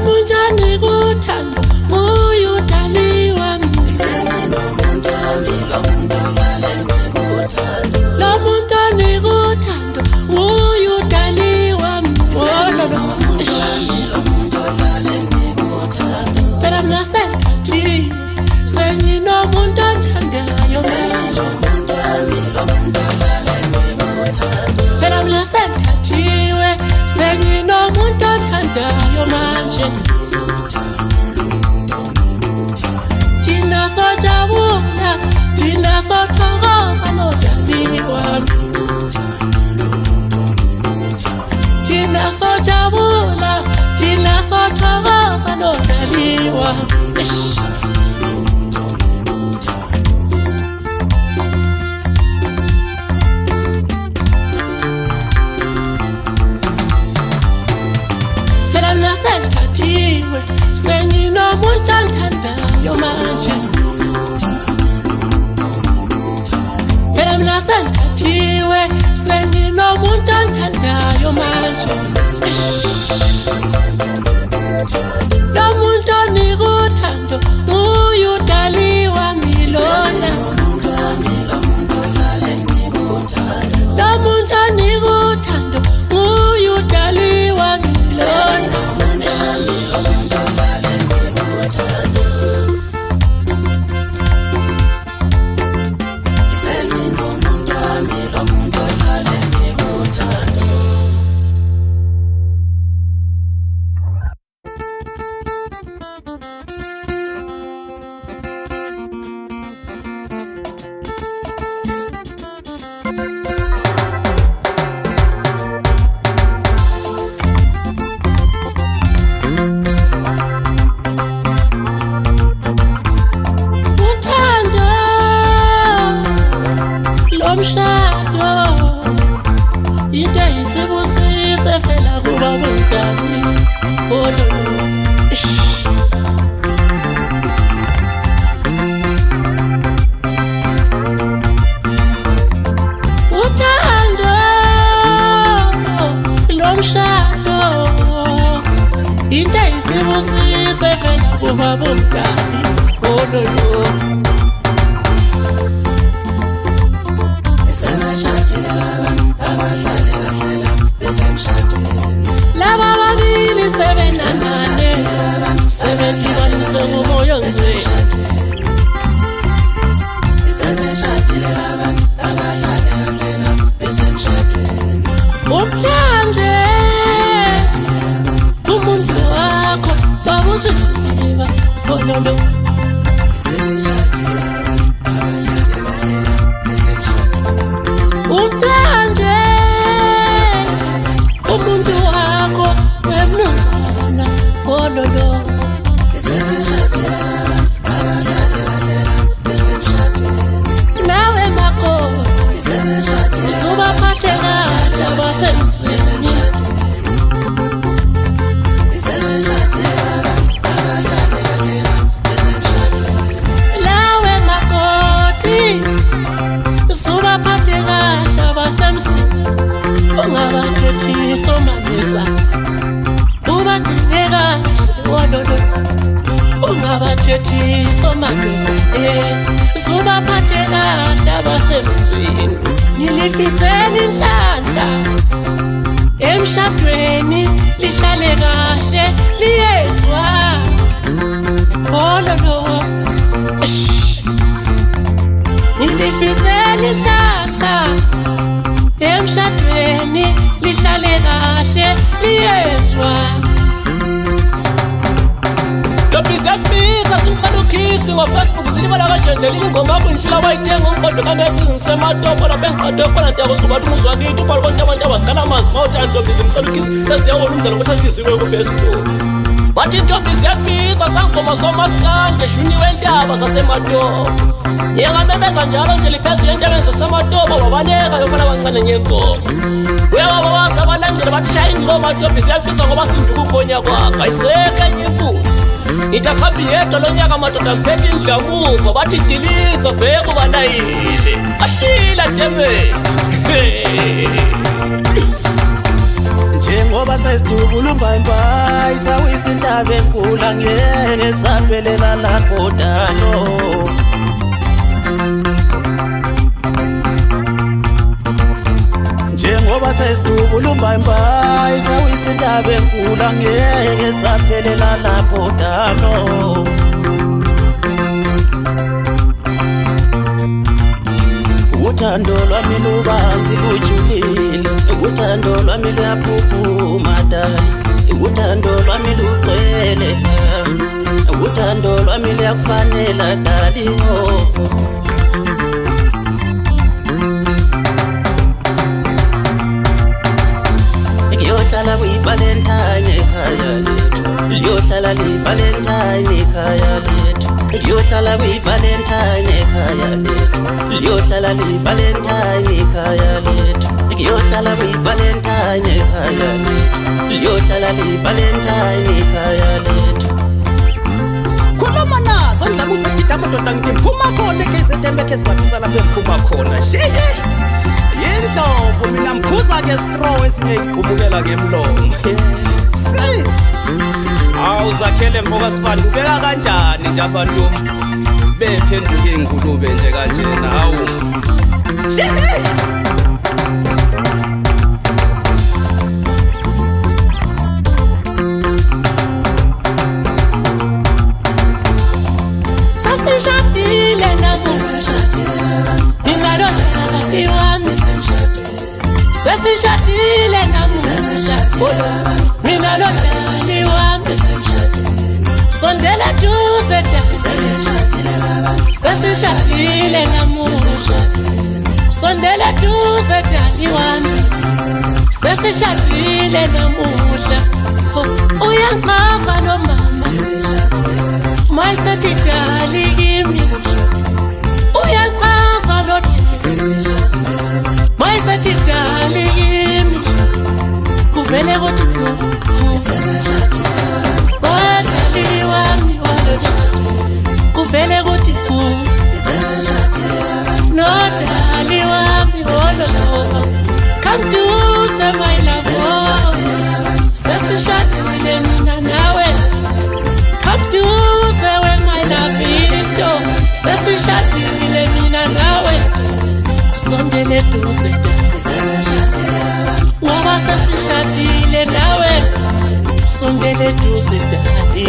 muntu onikuthando nguye udali wami. Lo muntu onikuthando nguye udali wami. Phela mina sengithi senginomuntu onthandayo manje. Phela mina sengithathiwe senginomuntu onthandayo manje. Thina sojabula thina sothokoza nodali wami. Thina sojabula thina sothokoza nodali wami. Phela mina sengithathiwe senginomuntu onthandayo manje. Phela mina sengithathiwe senginomuntu onthandayo manje. Lo muntu onikuthando nguye udali wami lona. Lo muntu onikuthando nguye udali wami lona. Lomshado into yisibusise phela kuba umdali. Oh no no. Uthando lomshado into yisibusise phela kuba umdali. Oh no no. Laba babili sebenanane sebedibanise ngomoya nje. Umthande umuntu wakho babusisiba bonono. Umthande umuntu wakho wemnumzana bonono. Nawe makoti uzobaphathe kahle abasemsini. Nawe makoti uzobaphathe kahle abasemsini. Ungabathethi somamisa ubathe kahle wonono. Ungabathethi somamisa zubaphathe kahle abasemsini. Nilifiseni inhlanhla emshadweni lihlale kahle liyezwa. Oh no no. Nilifiseni inhlanhla emshadweni lihlale kahle liyezwa. Bizafisa simcela ukhisi ngoFacebook zilibala kajenjeli ingoma yakho ngishila wayithenga umqondo kamesi ngisematopo lapha engiqade khona ntako sikuba umuzwa kithi ubhala konke abantu abazikhala amanzi mawuthando bizimcela ukhisi lesiyawona umzala ngothathisiwe kuFacebook. Bathi intombi ziyafisa sangoma somasikande shuni wentaba zasematopo. Ngingamemeza njalo nje liphezulu entebeni zasematopo wabaleka yofana abancane ngenkoma. Uyababaza abalandeli bathi shaya ingoma intombi ziyafisa ngoba sinduku ukhonya kwakho ayisekho enye imbuzi. Nitakhambile yedwa lonyaka madoda mphethe indlamuva bathi dilisa bheka ubanayile ashila demeti. njengoba sesidubulumbambayi sawisa indaba enkulu angeke saphelela lapho dalo njengoba sesidubulumbambayi sawisa indaba enkulu angeke saphelela lapho dalo uthando lwami lubanzi lujulile uthando lwami luyaphuphuma dali uthando lwami lugcwele uthando lwami luyakufanela dali ngiyohlala kwi-Valentine ekhaya lethu ngiyohlala li-Valentine ekhaya lethu ngiyohlala kwi-Valentine ekhaya lethu ngiyohlala li-Valentine ekhaya lethu ngiyohlala kwi-Valentine ekhaya lethu ngiyohlala li-Valentine ekhaya lethu khuluma nazo ndlaba ufetida amadoda ngiphuma khona eKZN ezibathisa lapho ephuma khona shehe yindlovu mina mkhuza ke straw esinye iqhubukela ke emlomo sis awuzakhele mfoka sibani ubeka kanjani nje abantu bephenduka ingulube nje kanje nawo sasishadile namuhla ingalona iwami sasishadile namuhla mina lodali wami sondela duze sasishadile namuhla sondela duze dali wami sasishadile namuhla uyangichaza lo mama mayisethi dali kimi uyangichaza lo dali mayisethi dali kimi kuvele kuthi wadali wami kuvele kuthi nodali wami come to say my love sasishadile mina nawe come to say when my love is done sasishadile mina nawe sondele duze ngoba sasishadile nawe sondele duze dali